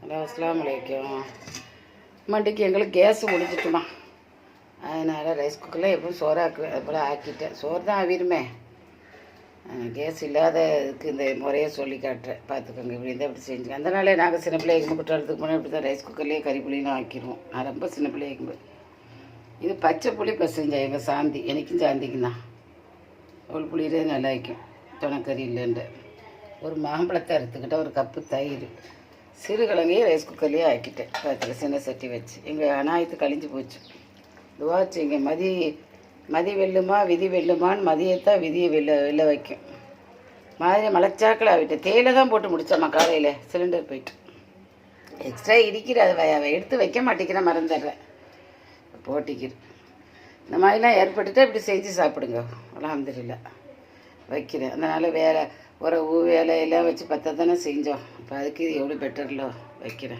Hello, அஸ்ஸலாமு அலைக்கும். மண்டிக்கு எங்களுக்கு கேஸ் முடிஞ்சிட்டுமா, அதனால் ரைஸ் குக்கரில் எப்பவும் சோறாக்குவேன். அது போல் ஆக்கிட்டேன். சோறு தான் ஆவிருமே, கேஸ் இல்லாத இதுக்கு இந்த முறையை சொல்லி காட்டுறேன். பார்த்துக்கோங்க, இப்படி இருந்தால் இப்படி செஞ்சுங்க. அதனாலே நாங்கள் சின்ன பிள்ளைக்கு குற்றாலத்துக்கு போனால் இப்படி தான் ரைஸ் குக்கர்லேயே கறி புளியெலாம் ஆக்கிடுவோம். நான் ரொம்ப சின்ன பிள்ளைக்கும்போது இது பச்சை புளி பசஞ்சேன் எங்கள் சாந்தி, எனக்கும் சாந்திக்கும் தான். அவள் புளியிலே நல்லா வைக்கும், துணைக்கறி இல்லைன்ற. ஒரு மாம்பழத்தை அறுத்துக்கிட்ட, ஒரு கப்பு தயிர், சிறுகிழங்கையும் ரைஸ் குக்கர்லேயே ஆக்கிட்டேன். பார்த்துக்க, சின்ன சட்டி வச்சு. எங்கள் அநாயத்து கழிஞ்சு போச்சு. துவாச்சு இங்கே மதி வெல்லுமா விதி வெல்லுமான்னு மதியத்தான் விதியை வெளில வைக்கும் மாதிரி மலைச்சாக்கில் ஆகிட்டேன். தேயிலை தான் போட்டு முடித்தோம்மா காலையில். சிலிண்டர் போயிட்டு எக்ஸ்ட்ரா இடிக்கிற, அதை எடுத்து வைக்க மாட்டேங்கிறேன், மறந்துடுறேன், போட்டிக்கிறேன். இந்த மாதிரிலாம் ஏற்பட்டுட்டு இப்படி செஞ்சு சாப்பிடுங்க. அல்ஹம்துலில்லாஹ் வைக்கிறேன். அதனால் வேலை உறவு வேலையெல்லாம் வச்சு பற்ற தானே செஞ்சோம். இப்போ அதுக்கு இது எவ்வளோ பெட்டரில் வைக்கிறேன்.